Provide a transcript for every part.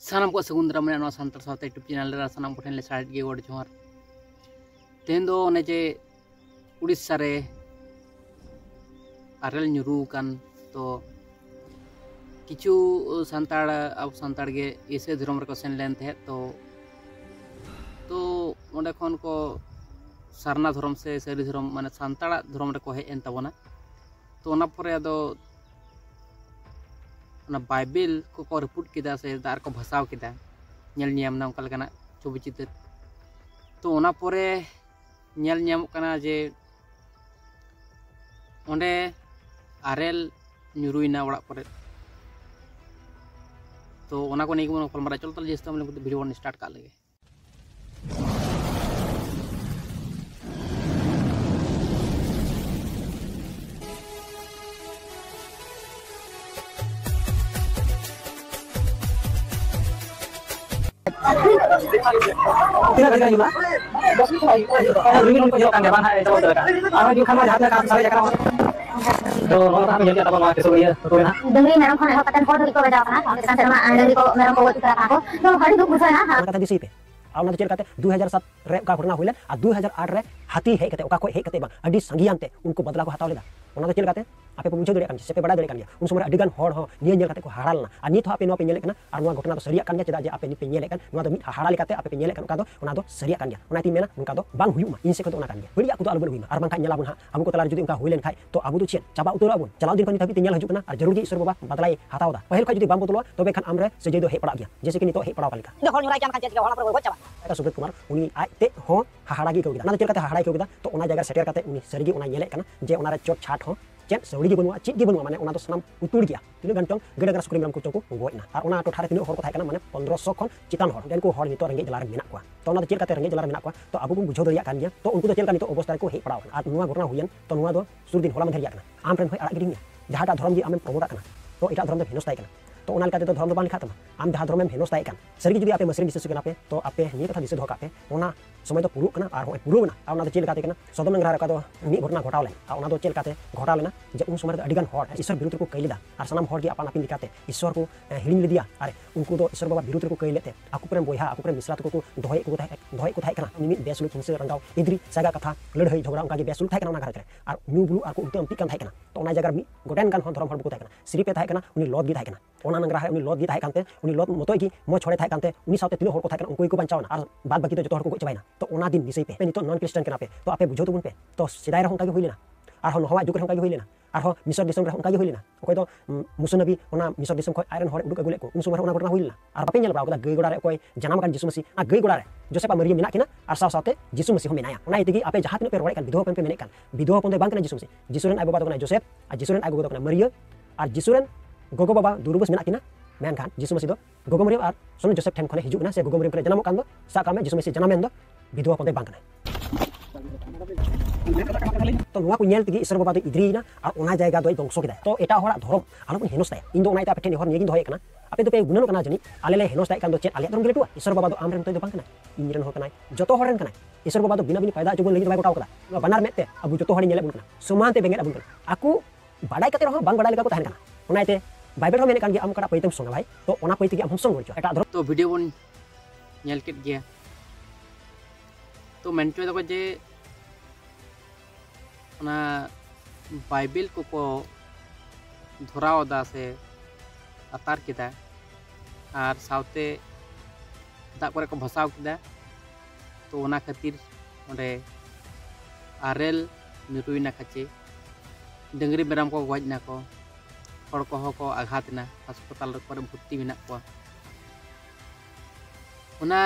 सानाम को सगुन दाराम मेना सानतार सावते यूट्यूब चैनल रे सानाम को ठेन ले साइड गे गोड जोहार तेन दो ने जे उड़ीसा रे आरेल ᱧᱩᱨᱩ कान तो किचु सानतार अब सानतार गे इसे धर्म रे को सेन लेन थे तो ओंडे खन को सारना धर्म से सरी धर्म माने सानतार धर्म रे को हेज एन तबना तो ओना परे आदो बाइबल को रिपोर्ट किया से दार को भसाव किया नेल ᱧᱟᱢना उनका लेकाना छवि चित्र तो ओना परे नेल ᱧᱟᱢᱚᱜ ᱠᱟᱱᱟ जे ओंडे आरेल ᱧᱩᱨᱩᱭᱱᱟ ओड़ा परे तो ओना को नहीं को गलमारा चलो तले जैसे हम लोग वीडियो वन स्टार्ट कर लेंगे। tidak ada juga. Lebih untuk jauh kan dia bang, jauh dekat. Orang juga kan ada kan saya kan. तो orang tak menjadi apa apa kesal dia, betul na? Dengerin merong kan hal paten foto di kau beda apa? Kita sama dengerin kau merong kau itu apa? तो hari itu bukan na? Kata di sipe. Awalnya tu cerita 2007 re का घटना हुई ले, 2008 रे हाथी है कहते, ओका कोई है कहते बang, अडी संगियान ते उनको बदला को हटाव लेदा। ओना तो cerita आपे बुझो दरे kan, sepe बड़ा दरे kan dia. उन समय अडिगान हॉर हो, निये निये कहते को हाराल ना। अनि तो आपे नो पे nyelek kana, ar nuwa घटना तो सरिया kan dia cedak je आपे ni पे nyelek kan, nuwa तो mit हाराल कहते आपे पे nyelek kan, ओका तो ओना तो सरिया kan dia. ओना ती मेना उनका तो bang हुयु मा, इनसे को ओना kan dia. बड़ी aku तो अलबन हुई मा, ar bang kan nyala bun ha, abu ko तलार जुदी उनका हुई लेन खाय, तो abu तो चेन, चाबा उतर अबुन, चलाव दिन kan tapi nyala haju kana, ar जरूर जी ईश्वर बाबा बदलाई हटाव दा. पहल खाय जुदी bang बोतलो, तो बे kan amre सजे दो हे पड़ा गया. जैसे कि नि तो हे पड़ा वाली का. Dah kalau nyurai jam kan jadi orang perlu gocap. Eta Subrit Kumar uni aite ho haharagi ko gida. Na cerita haharagi ko gida, तो ओना जगह सेटर करते उनी सरगी ओना nyelek kana, je ओना रे चोट छाट हो चेन सौड़ी गे बनवा चिट गे बनवा माने ओना तो सनाम उतुड़ गया तिनो गंटों गडगर सुक्री मेम को चोको गोइना आर ओना टोठारे तिनो हर को थाय kana माने 1500 खन चितान हर देन को हर नितो रंगे जलार मेना को तो ओना चिल काते रंगे जलार मेना को तो आबु बुझो दरिया kan dia तो उनको तो चिल का नितो अवस्था को हे पड़ाव आर नुवा घटना हुयन तो नुवा दो सुरदिन होला मंधरिया kana आम फ्रेंड होय आड़ा गिदिंग जहाटा धर्म जी आमें प्रमोट kana तो इटा धर्म दे भेनोस ताय kana तो ओना लेकाते तो धर्म दो बान लिखा तमा आम जहां धर्म में भेनोस ताय kan सरगी जुदी आपे मसरिन दिसस kana पे तो आपे नि कथा दिस धोका पे ओना समय तो पुरु kana आर होय पुरु ना आ ओना तो चिल काते kana सदम नंगरा का तो नि घटना घटाव ले आ ओना तो चिल काते घटा लेना जे उन समय अडिगान हर ईश्वर विरुद्ध को कइलेदा आर सनाम हर गे अपन आपिन लिखाते ईश्वर को हिलिंग ले दिया अरे उनको तो ईश्वर बाबा विरुद्ध को कइलेते आकु प्रेम बोया आकु प्रेम मिश्रा को दोहय को थाय kana निमित बेसलु तुमसे रंगाव इद्री सागा कथा लड़हई झगड़ा उनका गे बेसलु थाय kana ओना घर रे आर न्यू ब्लू आर को उल्टे अंति kan थाय kana तो ओना जगह मी गोटेन गान धर्म हर को थाय kana श्री पे थाय kana उनी लॉद गी थाय kana ओना नंगरा है उनी लॉद गी थाय कानते उनी लॉद मतोय की मो छोड़े थाय कानते उनी साथे तिनो हर को थाय kana उनको को बंचावना आर बाद बाकी तो जतो हर को चबाइना तो ओना दिन दिसई पे नितो नॉन क्रिश्चियन kana पे तो आपे बुझो तो बुन पे तो सिदाय रह उनका गे होइलेना आर हो नहवा जुग रह उनका गे होइलेना आर हो मिसर दिसम रह उनका गे होइलेना ओकय तो मुसा नबी ओना मिसर दिसम खय आयरन हर उडुक अगुले को उन समय ओना घटना होइलेना आर बापे नेल बाव का गई गोड़ा रे कोई जन्म kan यीशु मसीह आ गई गोड़ा रे जोसेफ मरियम मेना किना आर साव सावते यीशु मसीह हो मेनाया ओना इतिगी आपे जहां तिनो पे रोड़े kan विधवा पे मेने kan विधवा पन बांग kana यीशु मसीह यीशु रेन आय बाबा तो जोसेफ आ यीशु रेन आय गोगो तो मरियम आर यीशु रेन गोगो बाबा दुरुबस मेना किना मेन kan यीशु मसीह दो गोगो मरियम आर सोनो जोसेफ ठेन खने हिजु kana से गोगो मरियम पे जन्म kan दो सा कामे यीशु मसीह जन्म दो विधवा पन बांग kana तो नुआ को नेल तिगी ईश्वर बाबा तो इद्रीना आर ओना जायगा दो दंगसो किदा तो एटा हरा धर्म आलो को हेनोस ताय इन दो ओनाइता पेठे हर नेगिन दोय kana आपे तो पे गुननो kana जनी आले ले हेनोस ताय kan दो चेन आले धर्म गेलेटुआ ईश्वर बाबा तो आमरेन तो बांग kana इनरेन हो kana जतो हरन kana ईश्वर बाबा तो बिना बिना फायदा जोबन लगी बाय गोटाव कदा बनार मेते अब जतो हर नेले बुन kana समानते बेंगे अबुन kana आकु बाडाय कते रहो बांग बाडाय लेका को ताहन kana ओनाइते बाइबल हो मेने kan गे आम कटा पैतम सोना भाई तो ओना पैति गे आम संग मोरचो एटा धर्म तो वीडियो बन नेल केट गया तो मेंटो दको जे ना बाइबल को धराव दा से अतार किदा आर सावते दा करे को भसाव किदा तो ओना खातिर ओंडे आरेल निरुइना खाचे डंगरी बेराम को गजना को हड़ को आघातना अस्पताल पर भर्ती मेना को ओना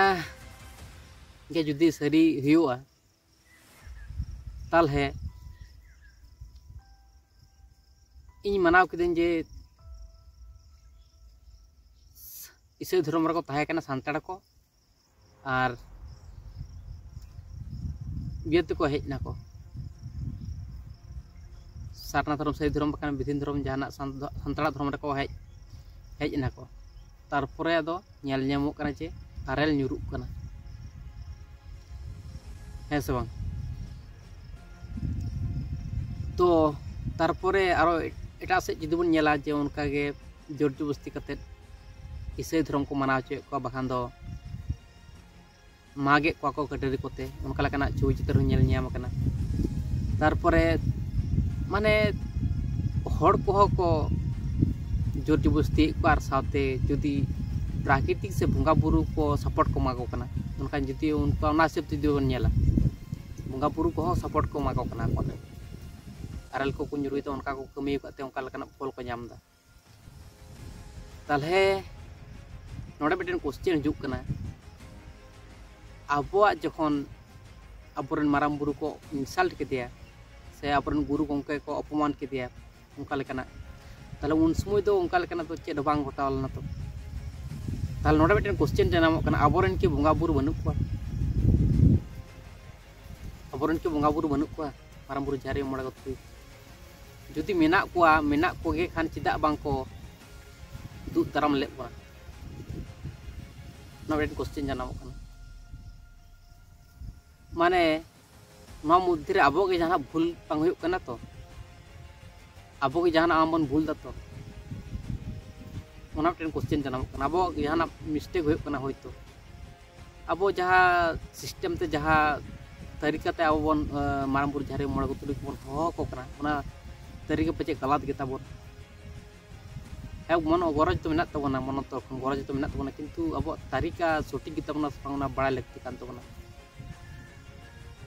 गे जुदी सरी हुआ ताल है इन मनाव किदें जे ईसाई धर्म रे को ताहे kana सानताड़ को आर बियत को हेजना को सारना धर्म सही धर्म बकान विधिन धर्म जहाना सानताड़ धर्म रे को हेजना को तारपरे आदो नेल ᱧᱟᱢᱚᱜ kana जे आरेल ᱧᱩᱨᱩᱜ kana है से बांग तो तारपरे आरो एटा से जुदी बन नेला जे उनका गे जोर जबरदस्ती कते ईसाई धर्म को मनाव होचेद को बाखान दो मागे को कटारी कोते उनका लेकाना छवि चित्र नेल ᱧᱟᱢ आकना तारपरे माने हड़ को जोर जबरदस्ती को आर साथे जुदी प्राकृतिक से बंगा बुरु को सपोर्ट को मागो कना उनका जुदी उनका ना हिसाब जुदी बन नेला बंगा बुरु को सपोर्ट को मागो कना को आरल को कुंजुरुई तो उनका को कमी करते उनका लेकाना फल को ᱧᱟᱢ दा तालहे नोडे बेटन क्वेश्चन हिजुक कना आबोआ जखन आबोरन माराम बुरु को इंसल्ट केदिया से आबोरन गुरु गंके को अपमान केदिया उनका लेकाना ताले उन समय दो उनका लेकाना तो चेद बांग घटावल ना तो ताले नोडे बेटन क्वेश्चन जनामो कना आबोरन की बंगा बुरु बनु को आबोरन की बंगा बुरु बनु को माराम बुरु जारे मोड़ा को तुई जुदी मेना को गे खान चिदा बांग को दु दाराम ले बा नोडे बेटन क्वेश्चन जनामो कना माने नवा मुद्दे आबो के जहां भूल बांग हुयुक कना तो आबो के जहां आम बन भूल दा तो ओना टेन क्वेश्चन जनाम कना आबो जहां मिस्टेक हुयुक कना होयतो आबो जहां सिस्टम ते जहां तरीका ते आबो बन मारामपुर झारे मोड़ा को तुली बन हो को कना ओना तरीका पचे गलत गेता बोन है मन गरज तो मेना तबना मन तो गरज तो मेना तबना किंतु आबो तरीका सटीक गेता बना सांगना बड़ा लगती कान तबना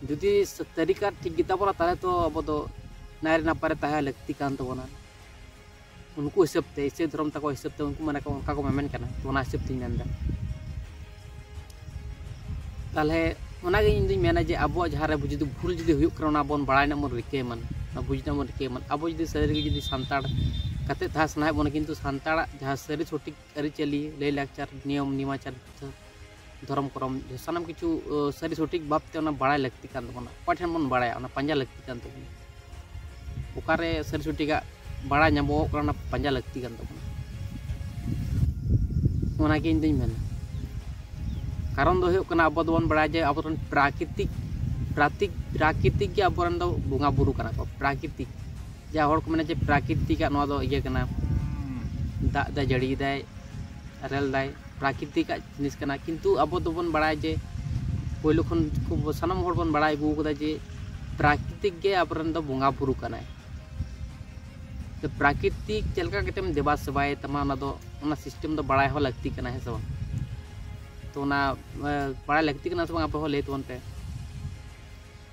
जुदी तरीका ठीक गीता बोला ताले तो अब तो नारी नापारे ताहे लगती कान तबना उनको हिसाब ते इसे धर्म तक हिसाब ते उनको माने उनका को मेमेन कना तो ना हिसाब ते मेनदा ताले ओना गे इन मेना जे अब जहारे जुदी भूल जुदी हुयुक करना बोन बड़ायना मन रिके मन ना बुझना मन रिके मन अब जुदी शरीर जुदी संताड़ कते था सनाय बोन किंतु संताड़ जहां शरीर सटीक अरि चली ले लाचार नियम निमाचार धर्म करम सानम किछु सरी सटीक बापते बड़ा लगती कान तबना पाठन बन बड़ा पंजा लगती कान तबना ओकारे सरी सटीका बड़ा नामो करना पंजा लगती कान तबना ओना के इन मेना कारण दो हुयुक कना अब दोन बड़ा जे अबरन प्राकृतिक के अबरन दो बुंगा बुरु कना को प्राकृतिक जा हड़ को मेना जे प्राकृतिक नो दो ये कना दा दा जड़ी दाय रेल दाय प्राकृतिक जिनिस कना किंतु अब दोबन बड़ा जे पहिलो खन को सानम हड़ बन बड़ा गु कदा जे प्राकृतिक के अबरन दो बुंगा बुरु कना तो प्राकृतिक चलका केतेम देबा सेवाय तमा ना दो ओना सिस्टम दो बड़ा हो लगती कना है सब तो ना बड़ा लगती कना सब आप हो ले तोन पे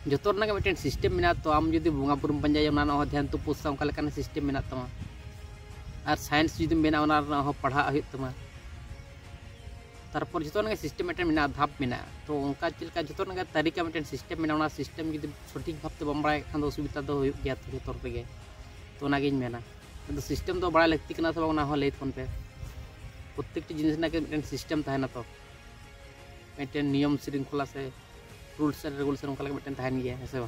जतो ना के मिटेन सिस्टम मिना तो आम जदी बुंगा बुरु पंजाय ओना न ध्यान तो पुसा उनका लेकान सिस्टम मिना तमा और साइंस जदी मेना ओना हो पढ़ा हुई तमा तारपर जो सिस्टम मिटेन धाप में तो उनका चलका जो तरीका मिटेन सिस्टम में सिस्टम जुदी सठिक भावते बम बड़ा खान असुविधा तो गया जो रे तो मेना तो सिस्टम तो बड़ा लगती करना सब लैत फोन पे प्रत्येक जिनिस मिटेन सिस्टम तहना तो मिटेन नियम श्रृंखला से रूल्स एंड रेगुलेशन उनका मिटेन तहन गया है से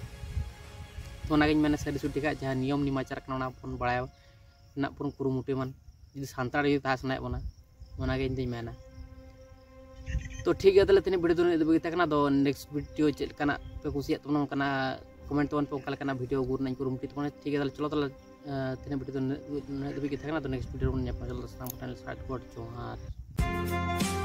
तो मेना सारी सठिका जहाँ नियम निमाचार बन बड़ा बन कुरुमुटी मन जी सानताड़ तहसना बना मेना तो ठीक है तेल तीन वीडियो तो नेक्स्ट वीडियो चलना पे कुछ कमेंट तबन पे उनका वीडियो गुरना कुरुमुटी तबन ठीक है चलो तेल तीन वीडियो तो नेक्स्ट वीडियो बन चलो जोहार।